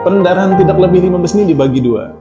Pendarahan tidak lebih 15 ini dibagi dua.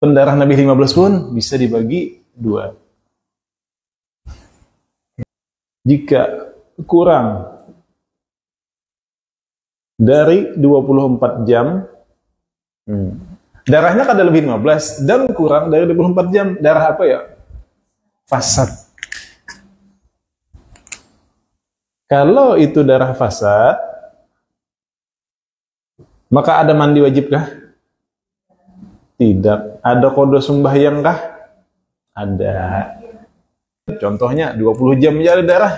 Pendarahan lebih 15 pun bisa dibagi dua. Jika kurang dari 24 jam, darahnya kada lebih 15 dan kurang dari 24 jam, darah apa ya? Fasad. Kalau itu darah fasad, maka ada mandi wajib kah? Tidak. Ada qada sembahyang kah? Ada. Contohnya 20 jam aja ada darah.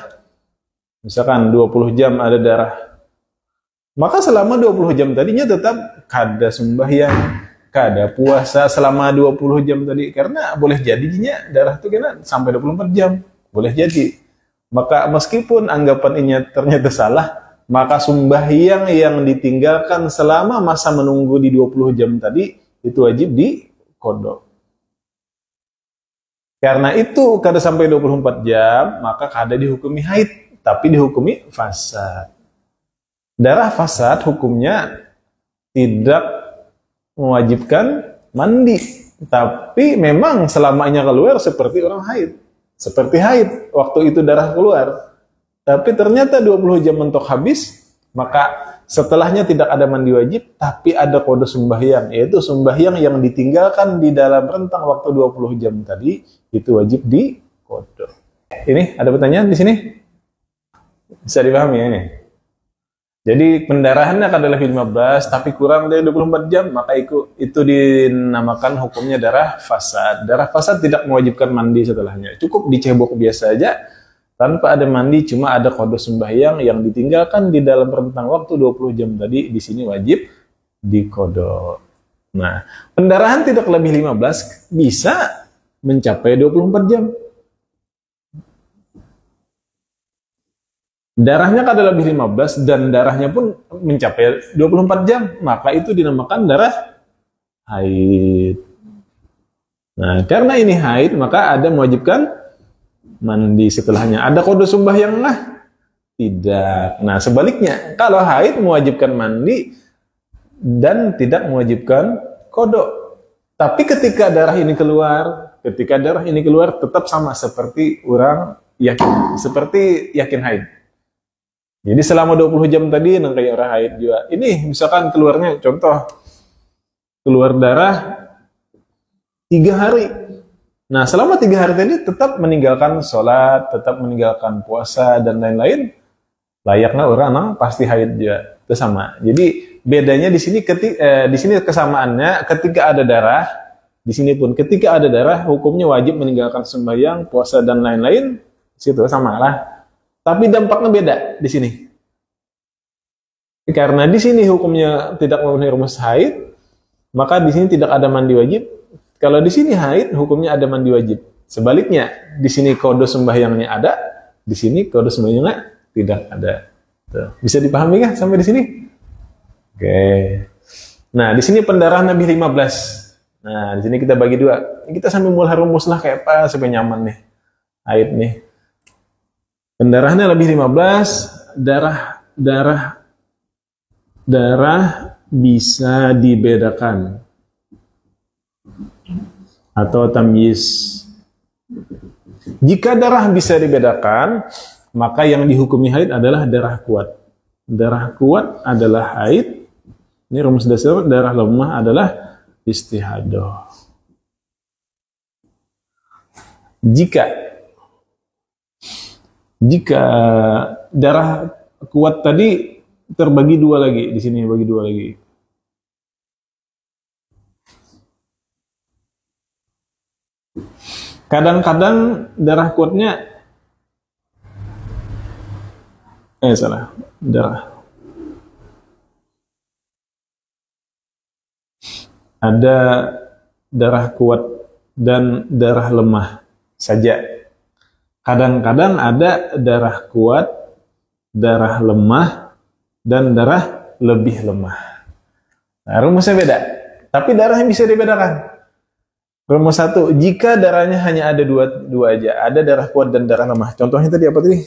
Misalkan 20 jam ada darah. Maka selama 20 jam tadinya tetap kada sembahyang, kada puasa selama 20 jam tadi. Karena boleh jadinya darah itu kena sampai 24 jam. Boleh jadi. Maka meskipun anggapan ini ternyata salah, maka sembahyang yang ditinggalkan selama masa menunggu di 20 jam tadi, itu wajib diqadha. Karena itu kada sampai 24 jam, maka kada dihukumi haid, tapi dihukumi fasad. Darah fasad hukumnya tidak mewajibkan mandi, tapi memang selamanya keluar seperti orang haid. Seperti haid, waktu itu darah keluar. Tapi ternyata 20 jam mentok habis, maka setelahnya tidak ada mandi wajib, tapi ada qada sembahyang, yaitu sembahyang yang ditinggalkan di dalam rentang waktu 20 jam tadi, itu wajib diqadha. Ini ada pertanyaan di sini? Bisa dipahami ya ini? Jadi pendarahannya kada lebih 15, tapi kurang dari 24 jam, maka itu dinamakan hukumnya darah fasad. Darah fasad tidak mewajibkan mandi setelahnya. Cukup dicebok biasa aja, tanpa ada mandi, cuma ada qada sembahyang yang ditinggalkan di dalam rentang waktu 20 jam tadi, di sini wajib diqadha. Nah, pendarahan tidak lebih 15 bisa mencapai 24 jam. Darahnya kada lebih 15 dan darahnya pun mencapai 24 jam, maka itu dinamakan darah haid. Nah, karena ini haid, maka ada mewajibkan mandi setelahnya. Ada qada sembahyang lah? Tidak. Nah, sebaliknya, kalau haid mewajibkan mandi dan tidak mewajibkan qada. Tapi ketika darah ini keluar, tetap sama seperti orang yakin, seperti yakin haid. Jadi selama 20 jam tadi kayak orang haid juga. Ini misalkan keluarnya, contoh, keluar darah 3 hari. Nah, selama 3 hari tadi tetap meninggalkan sholat, tetap meninggalkan puasa, dan lain-lain. Layaknya orang pasti haid juga. Itu sama. Jadi bedanya di sini di sini kesamaannya ketika ada darah, di sini pun ketika ada darah hukumnya wajib meninggalkan sembahyang, puasa, dan lain-lain. Situ sama lah. Tapi dampaknya beda di sini. Karena di sini hukumnya tidak memenuhi rumus haid, maka di sini tidak ada mandi wajib. Kalau di sini haid, hukumnya ada mandi wajib. Sebaliknya, di sini qada sembahyangnya ada, di sini qada sembahyangnya tidak ada. Tuh. Bisa dipahami kah sampai di sini? Oke. Nah, di sini pendarahan lebih 15. Nah, di sini kita bagi dua. Kita sambil mulai rumus lah kayak apa supaya nyaman nih. Haid nih. Pendarahannya lebih 15, darah bisa dibedakan atau tamyiz. Jika darah bisa dibedakan, maka yang dihukumi haid adalah darah kuat. Darah kuat adalah haid. Ini rumus dasar. Darah lemah adalah istihadah. Jika darah kuat tadi terbagi dua lagi, di sini bagi dua lagi. Kadang-kadang darah kuatnya ada darah kuat dan darah lemah saja. Kadang-kadang ada darah kuat, darah lemah, dan darah lebih lemah. Nah, rumusnya beda. Tapi darahnya bisa dibedakan. Rumus 1, jika darahnya hanya ada dua aja, ada darah kuat dan darah lemah. Contohnya tadi apa tadi?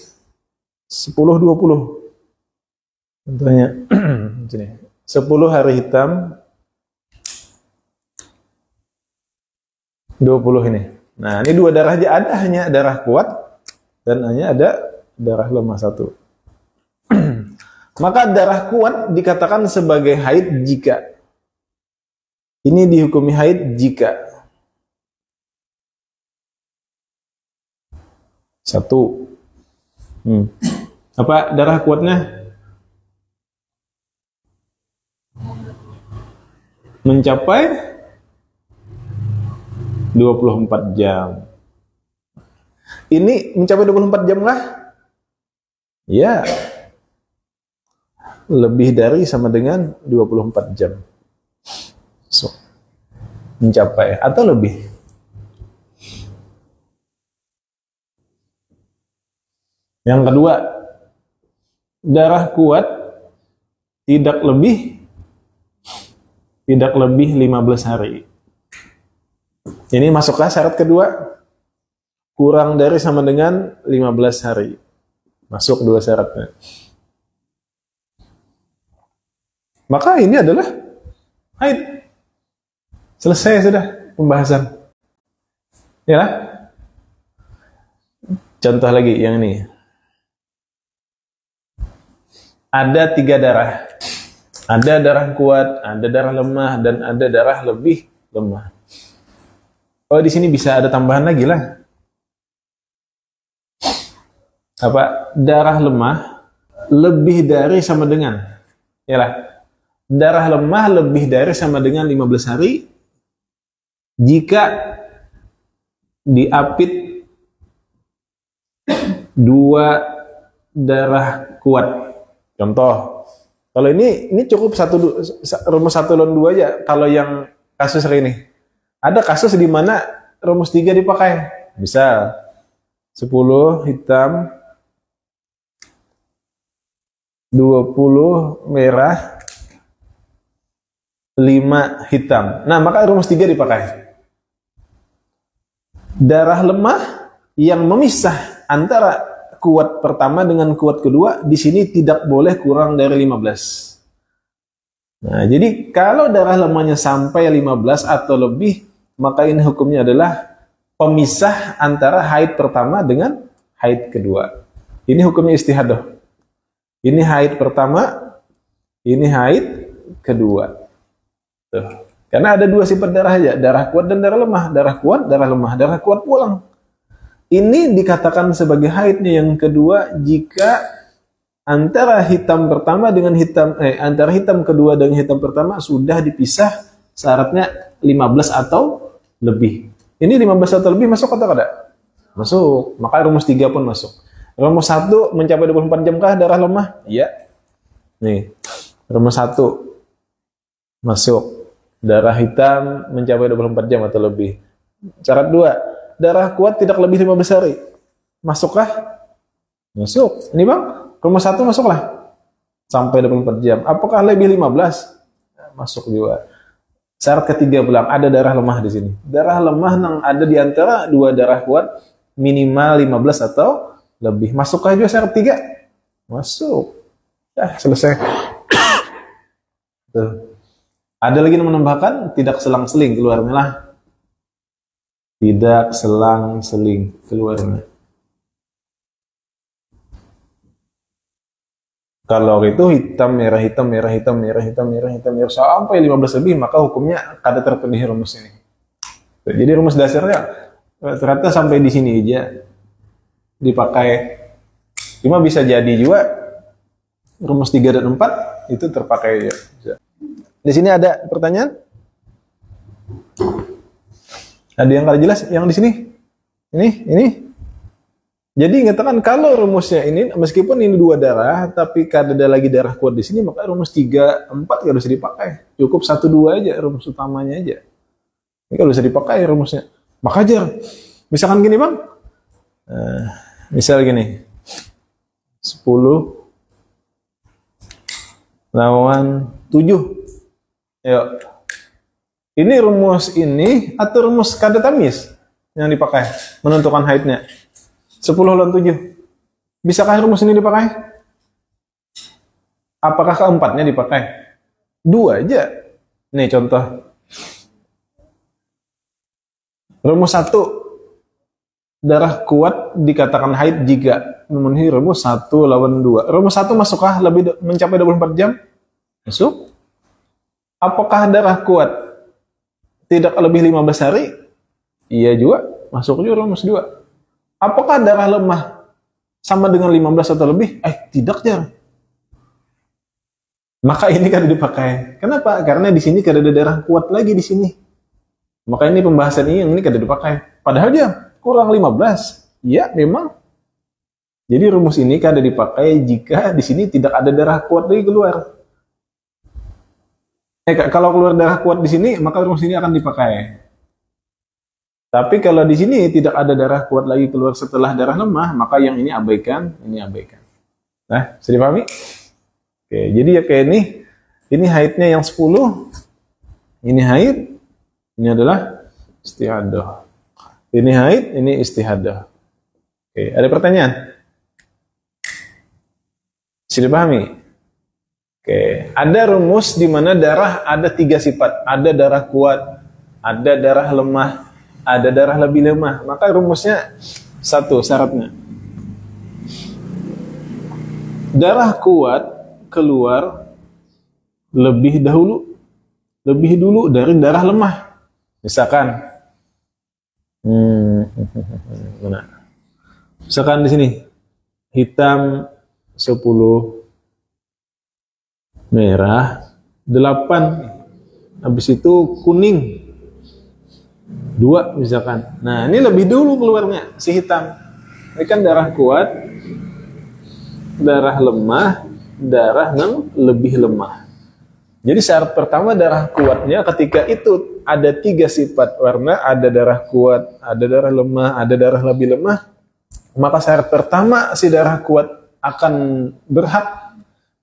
10-20. Contohnya sini. 10 hari hitam 20 ini. Nah, ini dua darah aja, ada hanya darah kuat dan hanya ada darah lemah satu. Maka darah kuat dikatakan sebagai haid jika ini dihukumi haid jika satu. Apa darah kuatnya? Mencapai 24 jam. Ini mencapai 24 jam kah? Ya. Lebih dari sama dengan 24 jam. So, mencapai atau lebih. Yang kedua, darah kuat tidak lebih 15 hari. Ini masuklah syarat kedua. Kurang dari sama dengan 15 hari. Masuk dua syaratnya. Maka ini adalah haid. Selesai sudah pembahasan. Ya. Contoh lagi yang ini. Ada 3 darah. Ada darah kuat, ada darah lemah, dan ada darah lebih lemah. Oh, di sini bisa ada tambahan lagi lah. Apa? Darah lemah lebih dari sama dengan. Yalah. Darah lemah lebih dari sama dengan 15 hari jika diapit 2 darah kuat. Contoh, kalau ini cukup rumus 1 lawan 2 aja. Kalau yang kasus ini, ada kasus di mana rumus 3 dipakai. Misal 10 hitam, 20 merah, 5 hitam. Nah, maka rumus 3 dipakai. Darah lemah yang memisah antara kuat pertama dengan kuat kedua di sini tidak boleh kurang dari 15. Nah, jadi kalau darah lemahnya sampai 15 atau lebih, maka ini hukumnya adalah pemisah antara haid pertama dengan haid kedua. Ini hukumnya istihadah. Ini haid pertama, ini haid kedua. Tuh. Karena ada 2 sifat darah aja, darah kuat dan darah lemah. Darah kuat, darah lemah. Darah kuat pulang. Ini dikatakan sebagai haidnya yang kedua jika antara hitam pertama dengan antara hitam kedua dengan hitam pertama sudah dipisah syaratnya 15 atau lebih. Ini 15 atau lebih masuk atau tidak? Masuk. Maka rumus 3 pun masuk. Rumus 1 mencapai 24 jam kah darah lemah? Iya. Nih. Rumus 1 masuk. Darah hitam mencapai 24 jam atau lebih. Syarat 2, darah kuat tidak lebih 15 hari. Masukkah? Masuk. Ini Bang, rumus 1 masuklah. Sampai 24 jam. Apakah lebih 15? Masuk juga. Syarat ketiga pulang, ada darah lemah di sini. Darah lemah yang ada di antara 2 darah kuat minimal 15 atau lebih. Masukkah juga syarat 3? Masuk. Selesai. Tuh. Ada lagi yang menambahkan tidak selang-seling keluarnya lah. Tidak selang-seling keluarnya. Kalau itu hitam, merah, hitam, merah, hitam, merah, hitam, merah, hitam, merah, sampai 15 lebih, maka hukumnya kada terpenuhi rumus ini. Jadi rumus dasarnya ternyata sampai di sini aja dipakai. Cuma bisa jadi juga rumus 3 dan 4 itu terpakai ya. Di sini ada pertanyaan? Ada yang kada jelas yang di sini? Ini? Jadi ngatakan kalau rumusnya ini meskipun ini 2 darah tapi kada ada lagi darah kuat di sini, maka rumus 3, 4 gak usah dipakai. Cukup 1, 2 aja rumus utamanya aja. Ini kalau bisa dipakai rumusnya. Maka ajar. Misalkan gini Bang. Misal gini. 10 lawan 7. Yuk. Ini rumus ini atau rumus kada tamis yang dipakai menentukan haidnya? 10 lawan 7. Bisakah rumus ini dipakai? Apakah keempatnya dipakai? Dua aja. Nih contoh. Rumus 1, darah kuat dikatakan haid jika memenuhi rumus 1 lawan 2. Rumus 1 masukkah mencapai 24 jam? Masuk. Apakah darah kuat tidak lebih 15 hari? Iya juga, masuk juga rumus 2. Apakah darah lemah sama dengan 15 atau lebih? Tidak, Jar. Maka ini kan dipakai. Kenapa? Karena di sini kada ada darah kuat lagi di sini. Maka ini pembahasan ini kada dipakai. Padahal dia kurang 15. Ya, memang. Jadi rumus ini kada dipakai jika di sini tidak ada darah kuat lagi keluar. Kalau keluar darah kuat di sini, maka rumus ini akan dipakai. Tapi kalau di sini tidak ada darah kuat lagi keluar setelah darah lemah, maka yang ini abaikan, ini abaikan. Nah, sudah dipahami? Oke, jadi ya kayak ini haidnya yang 10, ini haid, ini adalah istihadah. Ini haid, ini istihadah. Oke, ada pertanyaan? Sudah pahami? Oke, ada rumus di mana darah ada 3 sifat. Ada darah kuat, ada darah lemah, ada darah lebih lemah. Maka rumusnya 1 syaratnya. Darah kuat keluar lebih dulu dari darah lemah. Misalkan misalkan di sini hitam 10, merah 8, habis itu kuning 2 misalkan. Nah, ini lebih dulu keluarnya si hitam. Ini kan darah kuat, darah lemah, darah yang lebih lemah. Jadi syarat pertama darah kuatnya ketika itu ada 3 sifat warna, ada darah kuat, ada darah lemah, ada darah lebih lemah. Maka syarat pertama si darah kuat akan berhak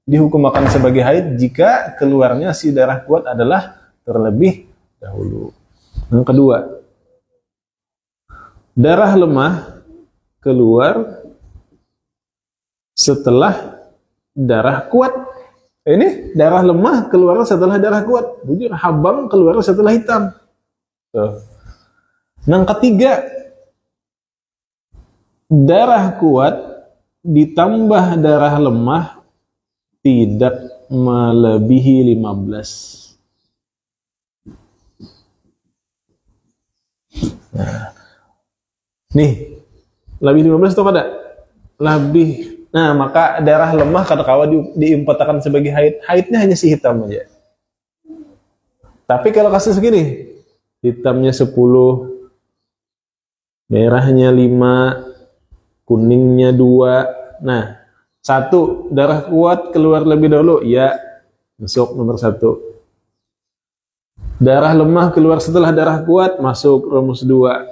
dihukum akan sebagai haid jika keluarnya si darah kuat adalah terlebih dahulu. Yang kedua, darah lemah keluar setelah darah kuat. Ini darah lemah keluar setelah darah kuat. Bujur, habang keluar setelah hitam. Tuh. Yang ketiga, darah kuat ditambah darah lemah tidak melebihi 15. Nah, nih, lebih 15 atau kada? Lebih. Nah, maka darah lemah kata kawa diimpatakan sebagai haid. Haidnya hanya si hitam aja. Tapi kalau kasus segini, hitamnya 10, merahnya 5, kuningnya 2. Nah, 1, darah kuat keluar lebih dahulu. Ya, masuk nomor 1. Darah lemah keluar setelah darah kuat, masuk rumus 2.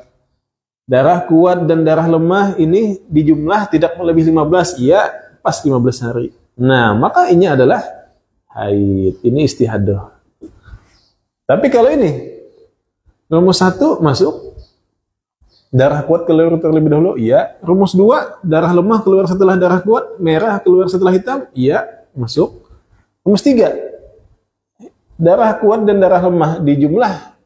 Darah kuat dan darah lemah ini dijumlah tidak melebihi 15. Ya, pas 15 hari. Nah, maka ini adalah haid. Ini istihadah. Tapi kalau ini, rumus 1 masuk. Darah kuat keluar terlebih dahulu, iya. Rumus 2, darah lemah keluar setelah darah kuat, merah keluar setelah hitam, iya, masuk. Rumus 3, darah kuat dan darah lemah dijumlah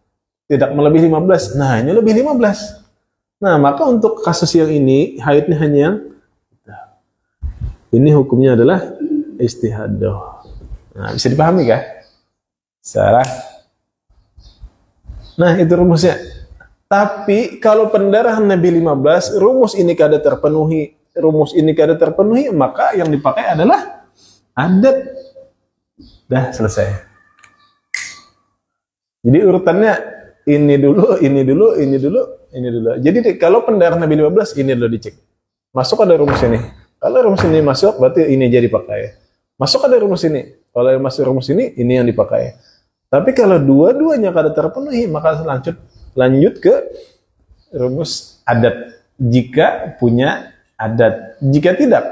tidak melebihi 15. Nah, ini lebih 15. Nah, maka untuk kasus yang ini, haidnya hanya yang ini hukumnya adalah istihadah. Nah, bisa dipahami kah? Salah. Nah, itu rumusnya. Tapi kalau pendarahan Nabi 15, rumus ini kada terpenuhi, maka yang dipakai adalah adat. Dah selesai. Jadi urutannya ini dulu. Jadi kalau pendarahan Nabi 15 ini dulu dicek. Masuk ada rumus ini. Kalau rumus ini masuk, berarti ini jadi pakai. Masuk ada rumus ini. Kalau yang masuk rumus ini yang dipakai. Tapi kalau dua-duanya kada terpenuhi, maka lanjut ke rumus adat jika punya adat. Jika tidak,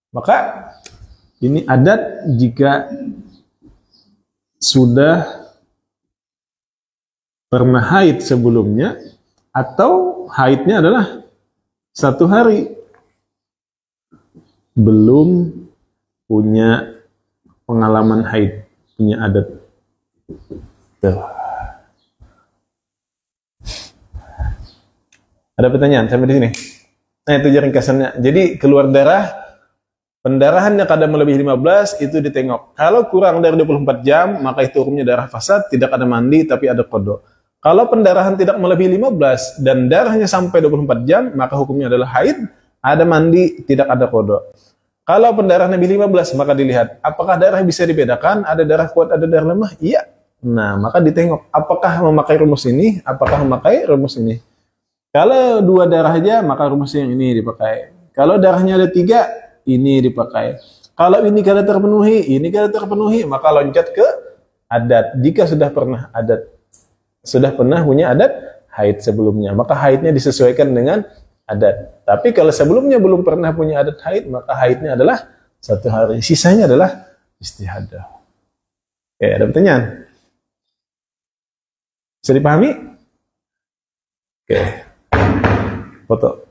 maka ini adat jika sudah pernah haid sebelumnya atau haidnya adalah 1 hari belum punya pengalaman haid, punya adat. Tuh. Ada pertanyaan sampai di sini? Nah, itu ringkasannya. Jadi keluar darah, pendarahannya kadar melebihi 15 itu ditengok. Kalau kurang dari 24 jam, maka itu hukumnya darah fasad, tidak ada mandi tapi ada qada. Kalau pendarahan tidak melebihi 15 dan darahnya sampai 24 jam, maka hukumnya adalah haid, ada mandi, tidak ada qada. Kalau pendarahan lebih 15, maka dilihat apakah darah bisa dibedakan, ada darah kuat, ada darah lemah? Iya. Nah, maka ditengok apakah memakai rumus ini, apakah memakai rumus ini. Kalau 2 darah aja, maka rumus yang ini dipakai. Kalau darahnya ada 3, ini dipakai. Kalau ini kada terpenuhi, ini kada terpenuhi, maka loncat ke adat. Jika sudah pernah punya adat haid sebelumnya, maka haidnya disesuaikan dengan adat. Tapi kalau sebelumnya belum pernah punya adat haid, maka haidnya adalah 1 hari. Sisanya adalah istihadah. Oke, ada pertanyaan? Bisa dipahami? Oke. Foto.